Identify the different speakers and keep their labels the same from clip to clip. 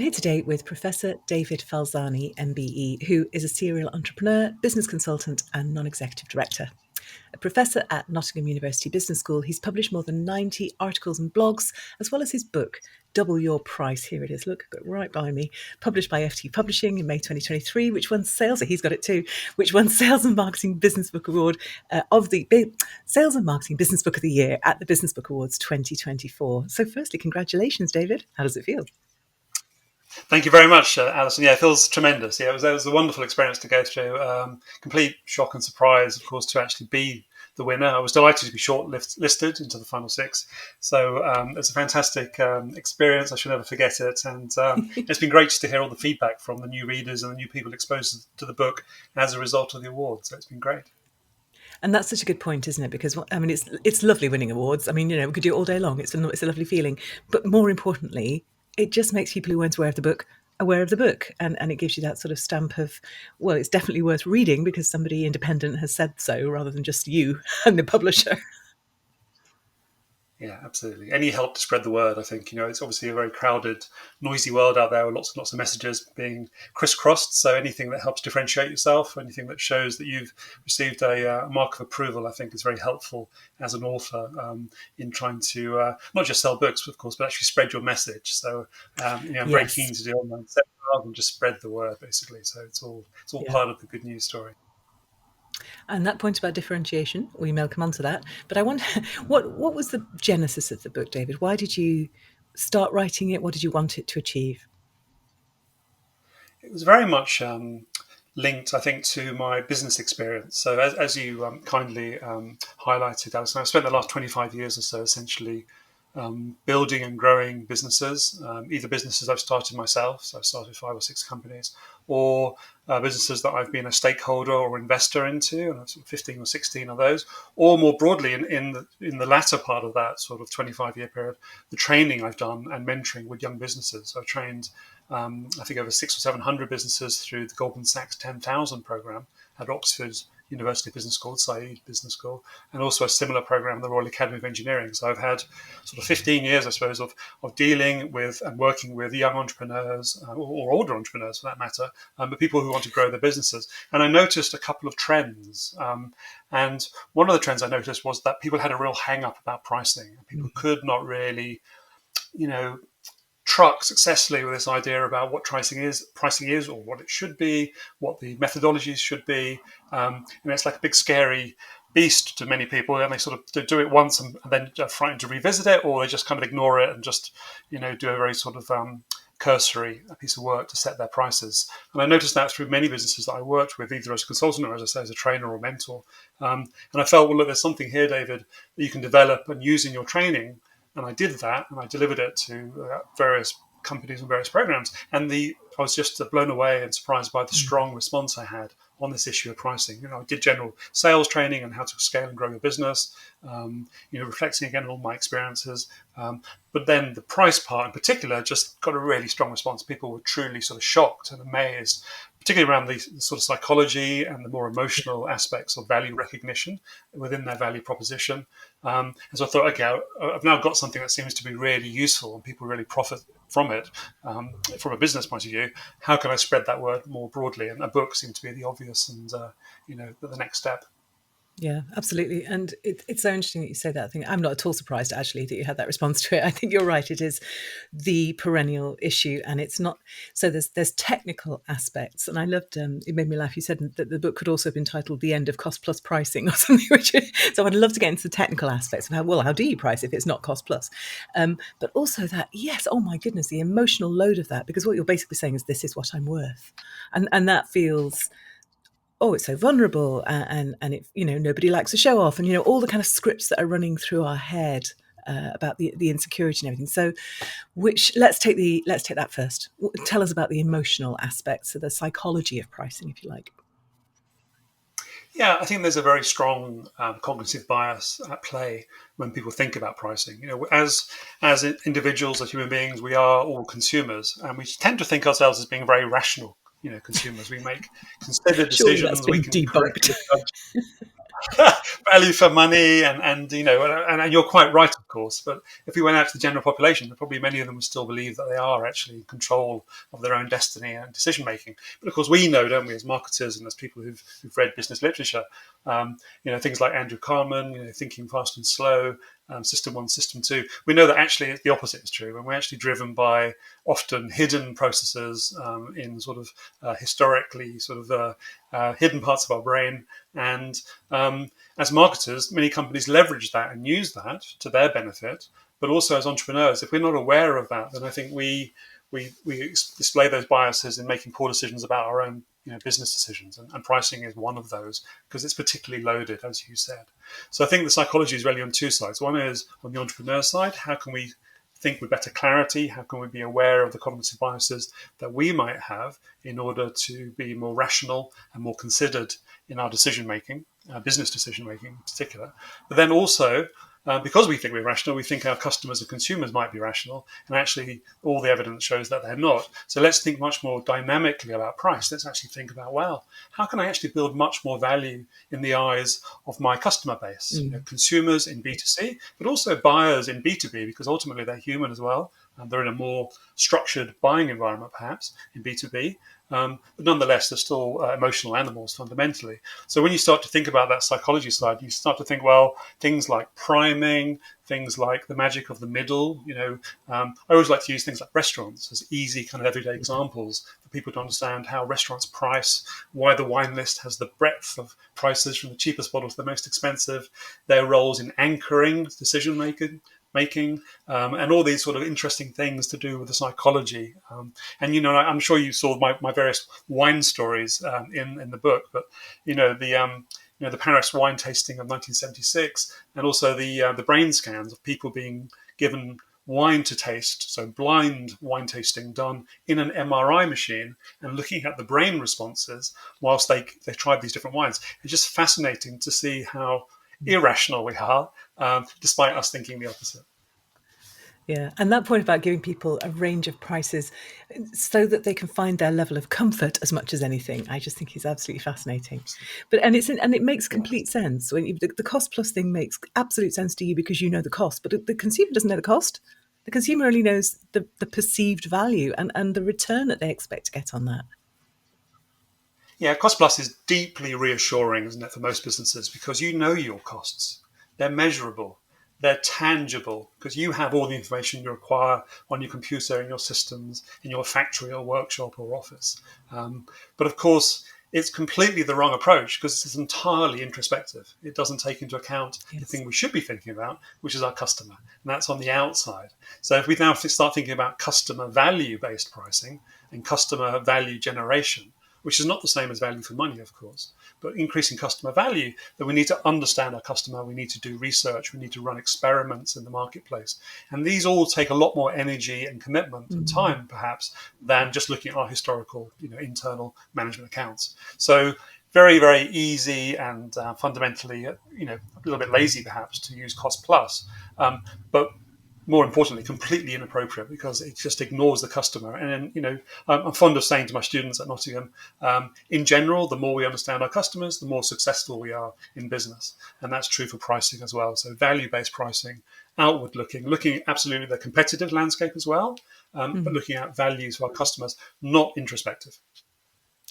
Speaker 1: I'm here today with Professor David Falzani, MBE, who is a serial entrepreneur, business consultant, and non-executive director. A professor at Nottingham University Business School, he's published more than 90 articles and blogs, as well as his book, Double Your Price. Here it is, look, right by me. Published by FT Publishing in May 2023, which won Sales, he's got it too, which won Sales and Marketing Business Book Award of the Sales and Marketing Business Book of the Year at the Business Book Awards 2024. So firstly, congratulations, David. How does it feel?
Speaker 2: Thank you very much, Alison. Yeah, it feels tremendous. Yeah, it was a wonderful experience to go through. Complete shock and surprise, of course, to actually be the winner. I was delighted to be shortlisted into the final six. So it's a fantastic experience. I should never forget it. And it's been great just to hear all the feedback from the new readers and the new people exposed to the book as a result of the award. So it's been great.
Speaker 1: And that's such a good point, isn't it? Because, I mean, it's lovely winning awards. I mean, we could do it all day long. It's a lovely feeling. But more importantly, it just makes people who weren't aware of the book aware of the book. And it gives you that sort of stamp of, well, it's definitely worth reading because somebody independent has said so rather than just you and the publisher.
Speaker 2: Yeah, absolutely. Any help to spread the word, I think. It's obviously a very crowded, noisy world out there with lots and lots of messages being crisscrossed. So anything that helps differentiate yourself, anything that shows that you've received a mark of approval, I think is very helpful as an author in trying to not just sell books, of course, but actually spread your message. So I'm very keen to do online rather than just spread the word, basically. So it's all part of the good news story.
Speaker 1: And that point about differentiation, we may come on to that. But I wonder, what was the genesis of the book, David? Why did you start writing it? What did you want it to achieve?
Speaker 2: It was very much linked, I think, to my business experience. So as you kindly highlighted, Alison, I've spent the last 25 years or so essentially building and growing businesses, either businesses I've started myself, so I've started 5 or 6 companies, or businesses that I've been a stakeholder or investor into, and I've sort of 15 or 16 of those, or more broadly in the latter part of that sort of 25-year period, the training I've done and mentoring with young businesses. So I've trained, I think, over 600 or 700 businesses through the Goldman Sachs 10,000 program at Oxford University Business School, Said Business School, and also a similar program at the Royal Academy of Engineering. So I've had sort of 15 years, I suppose, of dealing with and working with young entrepreneurs, or older entrepreneurs for that matter, but people who want to grow their businesses. And I noticed a couple of trends. And one of the trends I noticed was that people had a real hang-up about pricing. People could not really, truck successfully with this idea about what pricing is, or what it should be, what the methodologies should be. It's like a big scary beast to many people, and they sort of do it once and then are frightened to revisit it, or they just kind of ignore it and just do a very sort of cursory piece of work to set their prices. And I noticed that through many businesses that I worked with, either as a consultant or, as I say, as a trainer or mentor. And I felt, well, look, there's something here, David, that you can develop and use in your training. And I did that, and I delivered it to various companies and various programs. And I was just blown away and surprised by the strong response I had on this issue of pricing. I did general sales training and how to scale and grow your business, reflecting again on all my experiences. But then the price part in particular just got a really strong response. People were truly sort of shocked and amazed, particularly around the sort of psychology and the more emotional aspects of value recognition within their value proposition. And so I thought, okay, I've now got something that seems to be really useful and people really profit from it from a business point of view. How can I spread that word more broadly? And a book seemed to be the obvious and, the next step.
Speaker 1: Yeah, absolutely. And it's so interesting that you say that. I think I'm not at all surprised, actually, that you had that response to it. I think you're right. It is the perennial issue, and it's not. So there's technical aspects, and I loved. It made me laugh. You said that the book could also have been titled "The End of Cost Plus Pricing" or something. So I'd love to get into the technical aspects of how do you price if it's not cost plus, but also that, yes, oh my goodness, the emotional load of that, because what you're basically saying is this is what I'm worth, and that feels. Oh, it's so vulnerable, and it, nobody likes to show off, and all the kind of scripts that are running through our head about the insecurity and everything. So, let's take that first. Tell us about the emotional aspects of the psychology of pricing, if you like.
Speaker 2: Yeah, I think there's a very strong cognitive bias at play when people think about pricing. As individuals, as human beings, we are all consumers, and we tend to think ourselves as being very rational. Consumers. We make considered decisions.
Speaker 1: Surely that's been debunked.
Speaker 2: value for money, and and you're quite right, of course. But if we went out to the general population, probably many of them would still believe that they are actually in control of their own destiny and decision making. But of course, we know, don't we, as marketers and as people who've read business literature, things like Andrew Carman, Thinking Fast and Slow, System One, System Two. We know that actually the opposite is true, and we're actually driven by often hidden processes in sort of historically sort of hidden parts of our brain. And as marketers, many companies leverage that and use that to their benefit. But also as entrepreneurs, if we're not aware of that, then I think we display those biases in making poor decisions about our own business decisions, and pricing is one of those because it's particularly loaded, as you said. So I think the psychology is really on two sides. One is on the entrepreneur side, how can we think with better clarity? How can we be aware of the cognitive biases that we might have in order to be more rational and more considered in our decision making, business decision making in particular? But then also, because we think we're rational, we think our customers and consumers might be rational, and actually all the evidence shows that they're not. So let's think much more dynamically about price. Let's actually think about, well, how can I actually build much more value in the eyes of my customer base, consumers in B2C, but also buyers in B2B, because ultimately they're human as well. And they're in a more structured buying environment, perhaps, in B2B. But nonetheless, they're still emotional animals fundamentally. So when you start to think about that psychology side, you start to think, well, things like priming, things like the magic of the middle. I always like to use things like restaurants as easy kind of everyday examples for people to understand how restaurants price, why the wine list has the breadth of prices from the cheapest bottle to the most expensive, their roles in anchoring decision making, and all these sort of interesting things to do with the psychology. I'm sure you saw my various wine stories in the book, but the Paris wine tasting of 1976, and also the brain scans of people being given wine to taste, so blind wine tasting done in an MRI machine and looking at the brain responses whilst they tried these different wines. It's just fascinating to see how irrational we are, despite us thinking the opposite.
Speaker 1: Yeah, and that point about giving people a range of prices so that they can find their level of comfort as much as anything, I just think is absolutely fascinating. But and it makes complete sense when the cost plus thing makes absolute sense to you because you know the cost, but the consumer doesn't know the cost. The consumer only knows the perceived value and the return that they expect to get on that.
Speaker 2: Yeah, cost plus is deeply reassuring, isn't it, for most businesses because you know your costs. They're measurable, they're tangible because you have all the information you require on your computer, in your systems, in your factory or workshop or office. But of course, it's completely the wrong approach because it's entirely introspective. It doesn't take into account the
Speaker 1: Yes.
Speaker 2: thing we should be thinking about, which is our customer, and that's on the outside. So if we now start thinking about customer value based pricing and customer value generation, which is not the same as value for money, of course, but increasing customer value, then we need to understand our customer. We need to do research. We need to run experiments in the marketplace. And these all take a lot more energy and commitment and
Speaker 1: Mm.
Speaker 2: time, perhaps, than just looking at our historical, internal management accounts. So very, very easy and fundamentally, a little bit lazy, perhaps, to use cost plus. But more importantly, completely inappropriate because it just ignores the customer. And then, I'm fond of saying to my students at Nottingham, in general, the more we understand our customers, the more successful we are in business. And that's true for pricing as well. So value-based pricing, outward looking at absolutely the competitive landscape as well, but
Speaker 1: Mhm.
Speaker 2: looking at values for our customers, not introspective.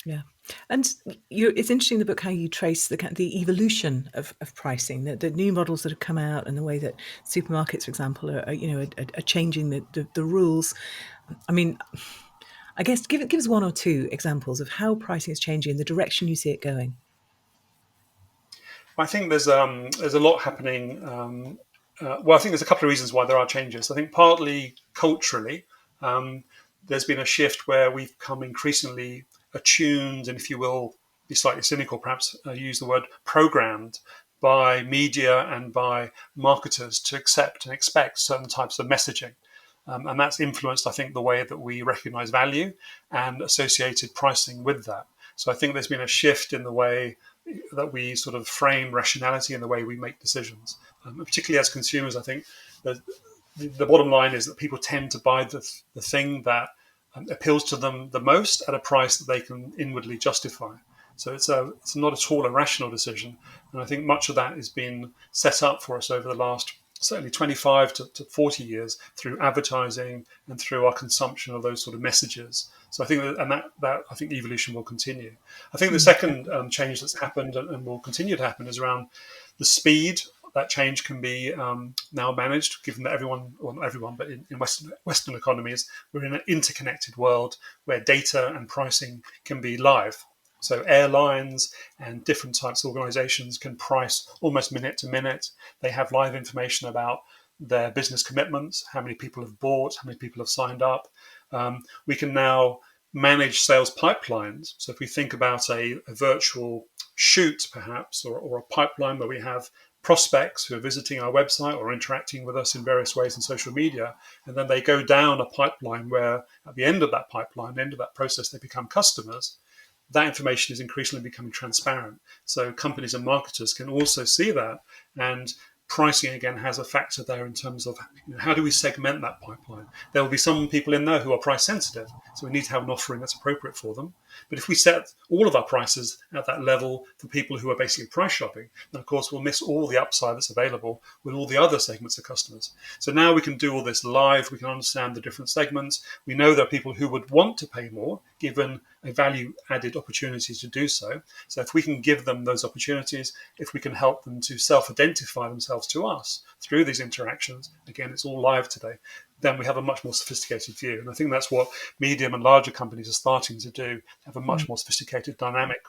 Speaker 1: Yeah, and it's interesting in the book how you trace the evolution of pricing, the new models that have come out, and the way that supermarkets, for example, are changing the rules. I mean, I guess give us one or two examples of how pricing is changing, the direction you see it going.
Speaker 2: I think there's a lot happening. Well, I think there's a couple of reasons why there are changes. I think partly culturally, um, there's been a shift where we've become increasingly attuned, and if you will, be slightly cynical, perhaps use the word programmed by media and by marketers to accept and expect certain types of messaging. And that's influenced, I think, the way that we recognize value and associated pricing with that. So I think there's been a shift in the way that we sort of frame rationality in the way we make decisions. Particularly as consumers, I think the bottom line is that people tend to buy the thing that appeals to them the most at a price that they can inwardly justify. So it's not at all a rational decision. And I think much of that has been set up for us over the last certainly 25 to 40 years through advertising and through our consumption of those sort of messages. So I think that I think evolution will continue. I think the second change that's happened and will continue to happen is around the speed that change can be now managed, given that everyone, well, not everyone, but in Western economies, we're in an interconnected world where data and pricing can be live. So airlines and different types of organizations can price almost minute to minute. They have live information about their business commitments, how many people have bought, how many people have signed up. We can now manage sales pipelines. So if we think about a virtual shoot, perhaps, or a pipeline where we have prospects who are visiting our website or interacting with us in various ways in social media, and then they go down a pipeline where at the end of that pipeline, the end of that process, they become customers. That information is increasingly becoming transparent. So companies and marketers can also see that, and pricing again has a factor there in terms of how do we segment that pipeline. There will be some people in there who are price sensitive, so we need to have an offering that's appropriate for them. But if we set all of our prices at that level for people who are basically price shopping, then of course we'll miss all the upside that's available with all the other segments of customers. So now we can do all this live, we can understand the different segments. We know there are people who would want to pay more given a value added opportunity to do so. So if we can give them those opportunities, if we can help them to self-identify themselves to us through these interactions, again, it's all live today, then we have a much more sophisticated view. And I think that's what medium and larger companies are starting to do, have a much more sophisticated, dynamic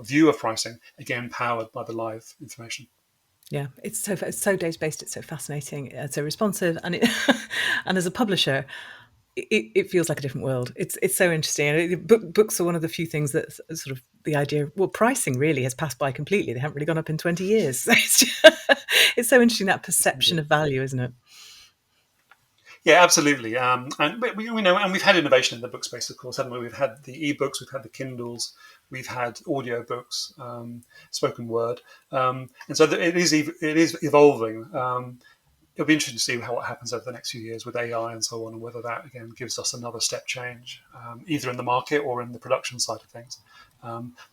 Speaker 2: view of pricing, again, powered by the live information.
Speaker 1: Yeah, it's so data based. It's so fascinating. It's so responsive, and it and as a publisher, it feels like a different world. It's so interesting. Books are one of the few things that sort of the idea. Well, pricing really has passed by completely. They haven't really gone up in 20 years. So it's so interesting, that perception of value, isn't it?
Speaker 2: Yeah, absolutely. And we know, and we've had innovation in the book space, of course, haven't we? We've had the ebooks, we've had the Kindles, we've had audio books, spoken word, and so it is evolving. It'll be interesting to see what happens over the next few years with AI and so on, and whether that again gives us another step change, either in the market or in the production side of things.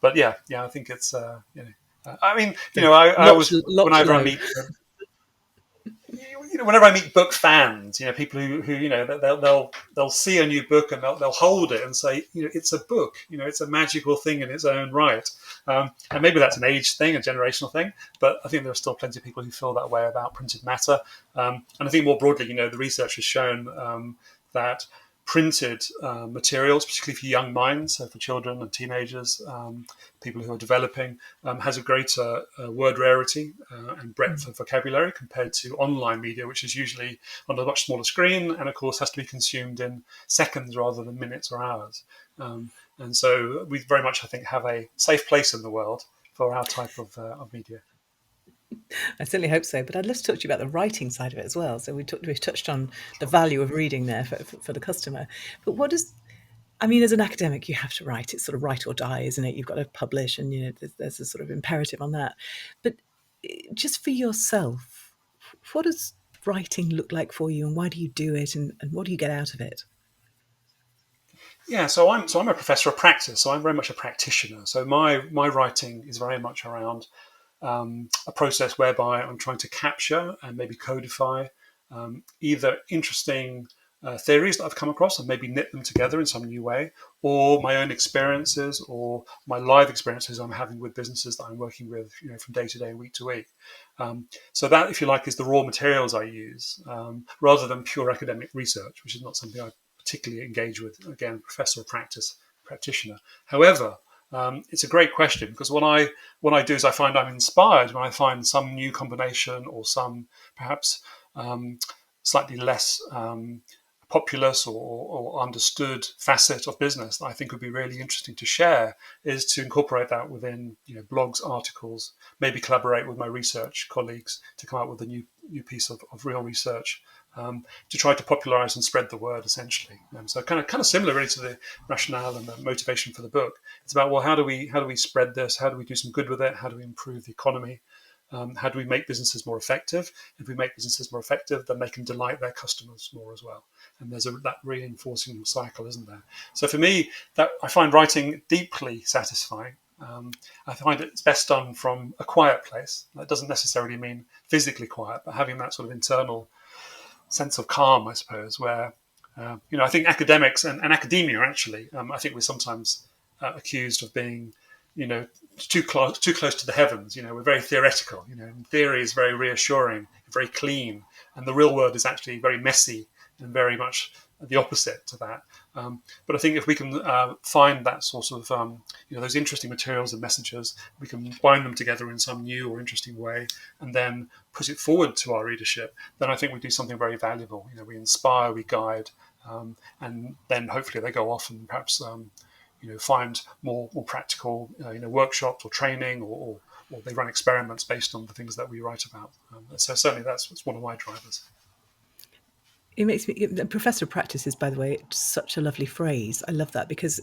Speaker 2: But yeah, I think it's I mean, I always
Speaker 1: Lots
Speaker 2: whenever I
Speaker 1: low.
Speaker 2: meet whenever I meet book fans, people who they'll see a new book and they'll hold it and say, it's a book, it's a magical thing in its own right. And maybe that's an age thing, a generational thing, but I think there are still plenty of people who feel that way about printed matter. And I think more broadly, the research has shown that printed materials, particularly for young minds, so for children and teenagers, people who are developing, has a greater word rarity and breadth of vocabulary compared to online media, which is usually on a much smaller screen and, of course, has to be consumed in seconds rather than minutes or hours. And so we very much, I think, have a safe place in the world for our type of media.
Speaker 1: I certainly hope so. But I'd love to talk to you about the writing side of it as well. So we've touched on the value of reading there for the customer. But what does I mean, as an academic, you have to write. It's sort of write or die, isn't it? You've got to publish, and there's a sort of imperative on that. But just for yourself, what does writing look like for you, and why do you do it, and what do you get out of it?
Speaker 2: Yeah, so I'm a professor of practice, so I'm very much a practitioner. So my writing is very much around a process whereby I'm trying to capture and maybe codify either interesting theories that I've come across and maybe knit them together in some new way, or my own experiences or my live experiences I'm having with businesses that I'm working with, from day to day, week to week. So that, if you like, is the raw materials I use, rather than pure academic research, which is not something I particularly engage with. Again, professor of practice, practitioner. However, it's a great question, because what I do is I find I'm inspired when I find some new combination or some perhaps slightly less populous or understood facet of business that I think would be really interesting to share, is to incorporate that within blogs, articles, maybe collaborate with my research colleagues to come up with a new piece of real research, to try to popularize and spread the word, essentially. So kind of similar really to the rationale and the motivation for the book. It's about, well, how do we spread this? How do we do some good with it? How do we improve the economy? How do we make businesses more effective? If we make businesses more effective, then they can delight their customers more as well. And there's that reinforcing cycle, isn't there? So for me, that I find writing deeply satisfying. I find it's best done from a quiet place. That doesn't necessarily mean physically quiet, but having that sort of internal sense of calm, I suppose, where I think academics and academia actually, I think we're sometimes accused of being, too close to the heavens. We're very theoretical. And theory is very reassuring, very clean, and the real world is actually very messy and very much the opposite to that. But I think if we can find that sort of, those interesting materials and messages, we can bind them together in some new or interesting way, and then put it forward to our readership, then I think we do something very valuable. We inspire, we guide, and then hopefully they go off and perhaps, find more practical, workshops or training, or they run experiments based on the things that we write about. So certainly that's one of my drivers.
Speaker 1: It makes me professor of practice is, by the way, such a lovely phrase. I love that because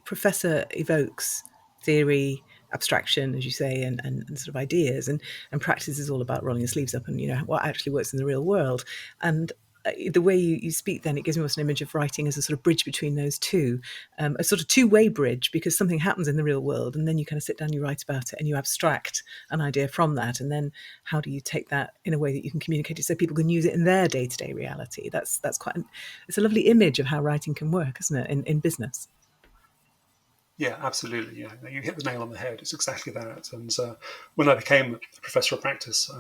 Speaker 1: professor evokes theory, abstraction, as you say, and sort of ideas, and practice is all about rolling your sleeves up and what actually works in the real world. And the way you speak, then it gives me also an image of writing as a sort of bridge between those two, a sort of two-way bridge, because something happens in the real world and then you kind of sit down, you write about it, and you abstract an idea from that, and then how do you take that in a way that you can communicate it so people can use it in their day-to-day reality? That's it's a lovely image of how writing can work, isn't it, in business?
Speaker 2: Yeah, absolutely. Yeah, you hit the nail on the head. It's exactly that. And when I became a professor of practice,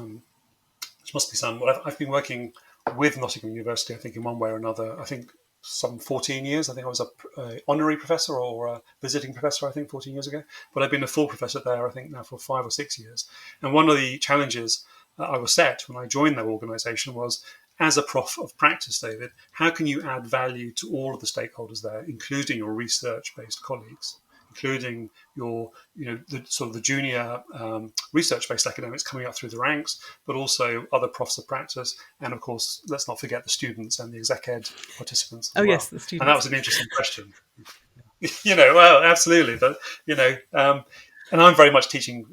Speaker 2: which must be some. Well, I've been working with Nottingham University, I think, in one way or another. I think some 14 years. I think I was a honorary professor or a visiting professor, I think, 14 years ago. But I've been a full professor there, I think, now for 5 or 6 years. And one of the challenges that I was set when I joined their organisation was, as a prof of practice, David, how can you add value to all of the stakeholders there, including your research-based colleagues, including your, the sort of the junior research-based academics coming up through the ranks, but also other profs of practice, and of course, let's not forget the students and the exec ed participants
Speaker 1: Oh
Speaker 2: as
Speaker 1: yes,
Speaker 2: well.
Speaker 1: the
Speaker 2: And that
Speaker 1: students.
Speaker 2: was an interesting question. Well, absolutely, but and I'm very much teaching,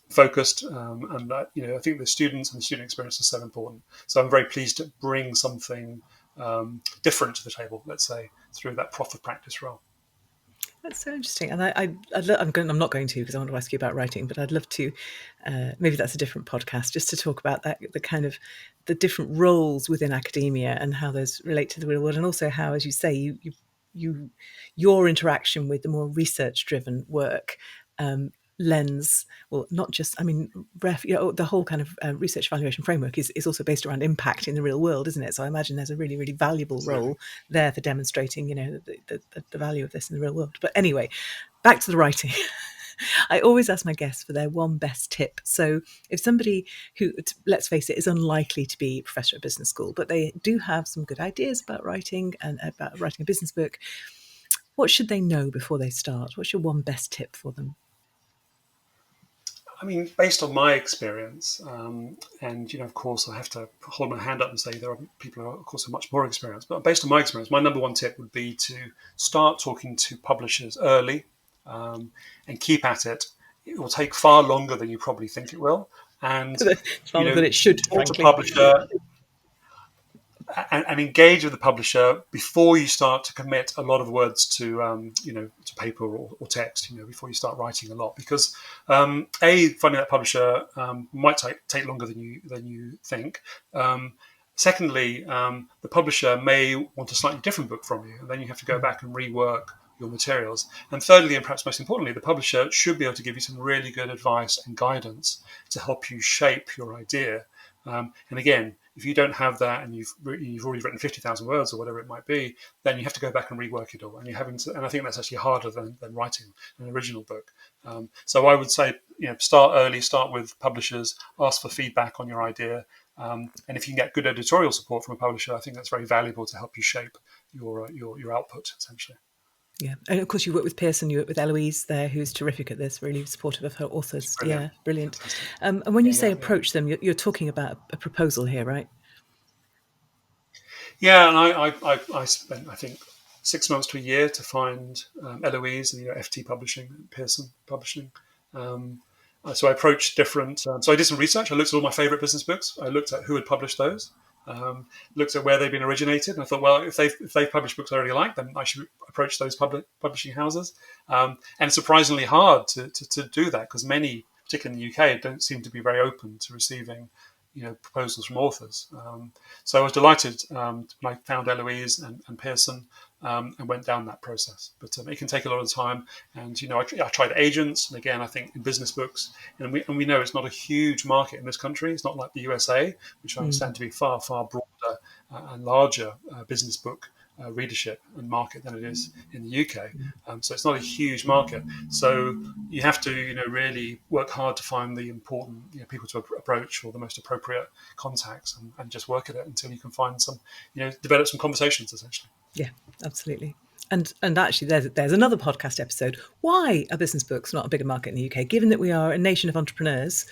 Speaker 2: focused, and that, I think the students and the student experience is so important. So I'm very pleased to bring something different to the table, let's say, through that prof of practice role.
Speaker 1: That's so interesting, and I'm not going to, because I want to ask you about writing, but I'd love to. Maybe that's a different podcast, just to talk about that, the kind of the different roles within academia and how those relate to the real world, and also how, as you say, your interaction with the more research-driven work lens, well, not just, I mean, the whole kind of research evaluation framework is also based around impact in the real world, isn't it? So I imagine there's a really, really valuable
Speaker 2: Absolutely.
Speaker 1: role there for demonstrating, the value of this in the real world. But anyway, back to the writing. I always ask my guests for their one best tip. So if somebody who, let's face it, is unlikely to be a professor at business school, but they do have some good ideas about writing and about writing a business book, what should they know before they start? What's your one best tip for them?
Speaker 2: I mean, based on my experience, and of course, I have to hold my hand up and say there are people who, of course, are much more experienced. But based on my experience, my number one tip would be to start talking to publishers early, and keep at it. It will take far longer than you probably think it will, and
Speaker 1: It's far longer than it should,
Speaker 2: talk to
Speaker 1: frankly.
Speaker 2: publisher and engage with the publisher before you start to commit a lot of words to to paper or text, before you start writing a lot, because finding that publisher might take longer than you think. Secondly, the publisher may want a slightly different book from you, and then you have to go back and rework your materials. And thirdly, and perhaps most importantly, the publisher should be able to give you some really good advice and guidance to help you shape your idea. And again, if you don't have that, and you've already written 50,000 words or whatever it might be, then you have to go back and rework it all. And and I think that's actually harder than writing an original book. So I would say, start early, start with publishers, ask for feedback on your idea. And if you can get good editorial support from a publisher, I think that's very valuable to help you shape your output, essentially.
Speaker 1: Yeah, and of course you work with Pearson, you work with Eloise there, who's terrific at this, really supportive of her
Speaker 2: It's
Speaker 1: authors.
Speaker 2: brilliant.
Speaker 1: Yeah, brilliant.
Speaker 2: Fantastic.
Speaker 1: And when you
Speaker 2: Yeah,
Speaker 1: say
Speaker 2: yeah, yeah.
Speaker 1: approach them, you're talking about a proposal here, right?
Speaker 2: Yeah, and I spent, I think, 6 months to a year to find Eloise and FT Publishing, Pearson Publishing. Um, So I approached different. So I did some research. I looked at all my favorite business books. I looked at who had published those. Looked at where they've been originated, and I thought, well, if they've published books I already like, then I should approach those publishing houses. And it's surprisingly hard to do that because many, particularly in the UK, don't seem to be very open to receiving, proposals from authors. So I was delighted when I found Eloise and Pearson, and went down that process. But it can take a lot of time. And I tried agents, and again, I think in business books, and we know it's not a huge market in this country. It's not like the USA, which I
Speaker 1: Mm,
Speaker 2: understand to be far far broader and larger business book readership and market than it is in the UK. So it's not a huge market. So you have to, really work hard to find the important, people to approach or the most appropriate contacts, and just work at it until you can find some, develop some conversations essentially.
Speaker 1: yeah, absolutely. And actually, there's another podcast episode. Why are business books not a bigger market in the UK, given that we are a nation of entrepreneurs?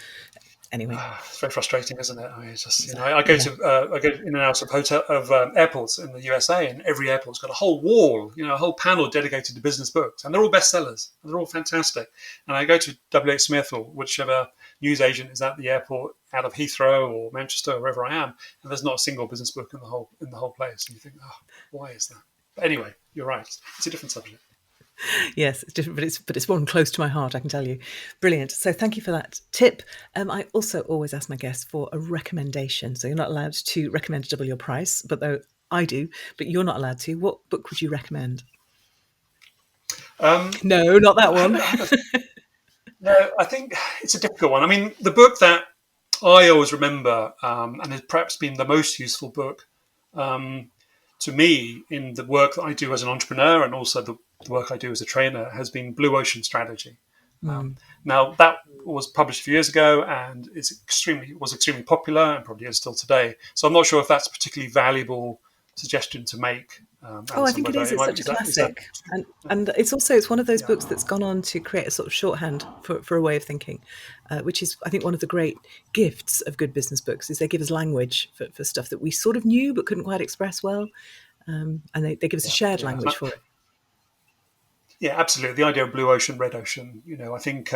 Speaker 1: Anyway,
Speaker 2: It's very frustrating, isn't it? I mean, it's just
Speaker 1: yeah.
Speaker 2: I go in and out of airports in the USA, and every airport's got a whole wall, a whole panel dedicated to business books, and they're all bestsellers, and they're all fantastic. And I go to WH Smith or whichever news agent is at the airport, out of Heathrow or Manchester or wherever I am, and there's not a single business book in the whole place, and you think, oh, why is that? But anyway, you're right. It's a different subject.
Speaker 1: Yes, it's different, but it's one close to my heart, I can tell you. Brilliant. So thank you for that tip. I also always ask my guests for a recommendation. So you're not allowed to recommend to double your price, but though I do, but you're not allowed to. What book would you recommend? No, not that
Speaker 2: I have,
Speaker 1: one.
Speaker 2: I have a No, I think it's a difficult one. I mean, the book that I always remember, and has perhaps been the most useful book um, to me in the work that I do as an entrepreneur and also the work I do as a trainer, has been Blue Ocean Strategy. Um,
Speaker 1: Mm,
Speaker 2: Now, that was published a few years ago, and was extremely popular and probably is still today. So I'm not sure if that's a particularly valuable suggestion to make,
Speaker 1: Oh, I
Speaker 2: Alison.
Speaker 1: think it
Speaker 2: Whether
Speaker 1: is.
Speaker 2: it
Speaker 1: It's
Speaker 2: might
Speaker 1: such a
Speaker 2: is that
Speaker 1: classic, and it's one of those
Speaker 2: yeah.
Speaker 1: books that's gone on to create a sort of shorthand for a way of thinking, which is I think one of the great gifts of good business books is they give us language for stuff that we sort of knew but couldn't quite express well, and they give us a
Speaker 2: Yeah,
Speaker 1: shared
Speaker 2: yeah.
Speaker 1: language for it.
Speaker 2: Yeah, absolutely. The idea of blue ocean, red ocean. I think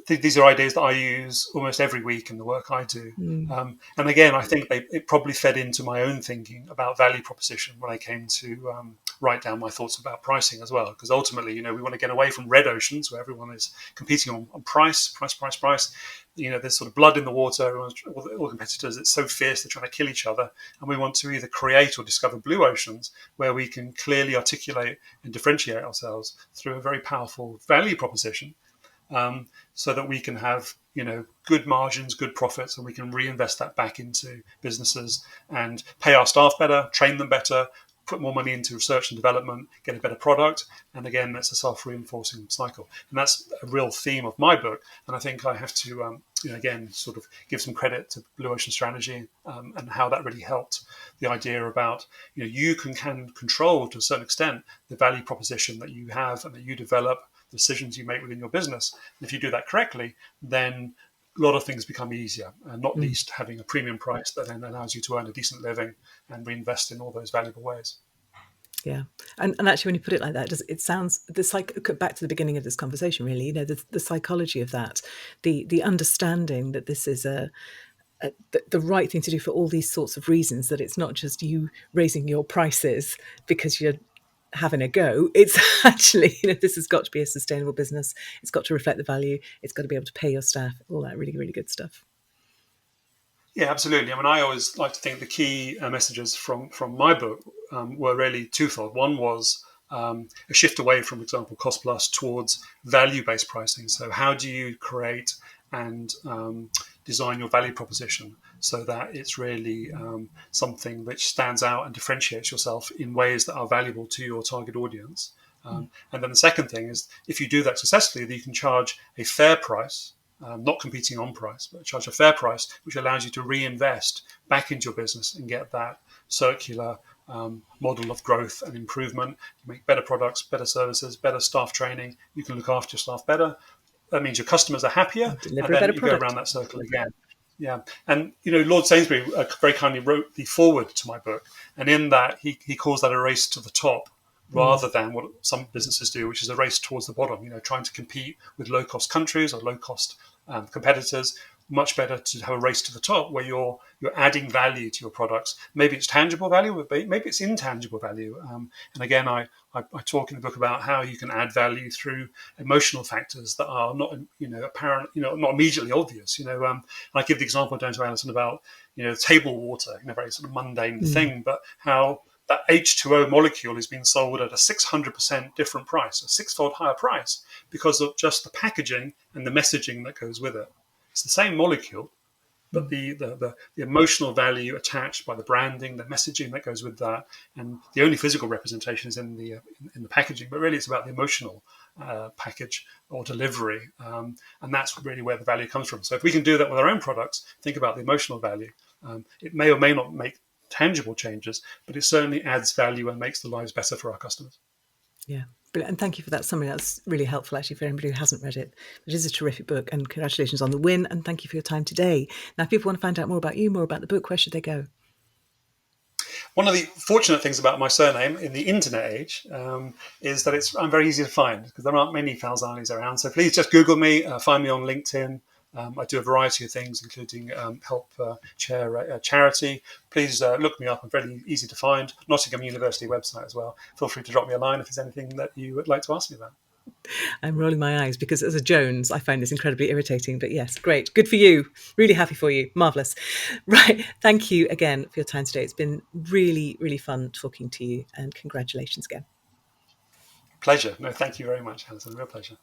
Speaker 2: these are ideas that I use almost every week in the work I do.
Speaker 1: Mm,
Speaker 2: And again, I think it probably fed into my own thinking about value proposition when I came to write down my thoughts about pricing as well. Because ultimately, we want to get away from red oceans where everyone is competing on price, price, price, price. There's sort of blood in the water. All competitors, it's so fierce, they're trying to kill each other. And we want to either create or discover blue oceans where we can clearly articulate and differentiate ourselves through a very powerful value proposition, so that we can have good margins, good profits, and we can reinvest that back into businesses and pay our staff better, train them better, put more money into research and development, get a better product. And again, that's a self-reinforcing cycle. And that's a real theme of my book. And I think I have to, again, sort of give some credit to Blue Ocean Strategy, and how that really helped the idea about, you can control to a certain extent the value proposition that you have and that you develop, the decisions you make within your business. And if you do that correctly, then a lot of things become easier, and not
Speaker 1: mm.
Speaker 2: least having a premium price that then allows you to earn a decent living and reinvest in all those valuable ways.
Speaker 1: Yeah, and actually, when you put it like that, it sounds back to the beginning of this conversation. Really, the psychology of that, the understanding that this is the right thing to do for all these sorts of reasons. That it's not just you raising your prices because you're having a go. It's actually, this has got to be a sustainable business. It's got to reflect the value. It's got to be able to pay your staff. All that really, really good stuff.
Speaker 2: Yeah, absolutely. I mean, I always like to think the key messages from my book were really twofold. One was a shift away from, for example, cost plus towards value based pricing. So, how do you create and design your value proposition so that it's really something which stands out and differentiates yourself in ways that are valuable to your target audience? And then the second thing is, if you do that successfully, then you can charge a fair price, not competing on price, but charge a fair price, which allows you to reinvest back into your business and get that circular model of growth and improvement. You make better products, better services, better staff training. You can look after your staff better. That means your customers are happier,
Speaker 1: And deliver
Speaker 2: and
Speaker 1: a
Speaker 2: then
Speaker 1: better
Speaker 2: you go around
Speaker 1: product.
Speaker 2: that circle again. Yeah, and Lord Sainsbury very kindly wrote the foreword to my book, and in that he calls that a race to the top. rather than what some businesses do, which is a race towards the bottom. Trying to compete with low-cost countries or low-cost competitors. Much better to have a race to the top where you're adding value to your products. Maybe it's tangible value, but maybe it's intangible value. And again, I talk in the book about how you can add value through emotional factors that are not apparent, not immediately obvious. And I give the example down to Alison about table water, very sort of mundane thing, but how that H2O molecule is being sold at a 600% different price, a six-fold higher price, because of just the packaging and the messaging that goes with it. It's the same molecule, but the emotional value attached by the branding, the messaging that goes with that, and the only physical representation is in the packaging. But really, it's about the emotional package or delivery, and that's really where the value comes from. So if we can do that with our own products, think about the emotional value. It may or may not make tangible changes, but it certainly adds value and makes the lives better for our customers.
Speaker 1: Yeah. Brilliant. And thank you for that summary. That's really helpful, actually, for anybody who hasn't read it. It is a terrific book, and congratulations on the win. And thank you for your time today. Now, if people want to find out more about you, more about the book, where should they go?
Speaker 2: One of the fortunate things about my surname in the internet age is that I'm very easy to find because there aren't many Falzanis around. So please just Google me, find me on LinkedIn. I do a variety of things, including help chair a charity. Please look me up. I'm very easy to find. Nottingham University website as well. Feel free to drop me a line if there's anything that you would like to ask me about.
Speaker 1: I'm rolling my eyes because as a Jones, I find this incredibly irritating. But yes, great. Good for you. Really happy for you. Marvellous. Right. Thank you again for your time today. It's been really, really fun talking to you, and congratulations again.
Speaker 2: Pleasure. No, thank you very much, Alison. Real pleasure.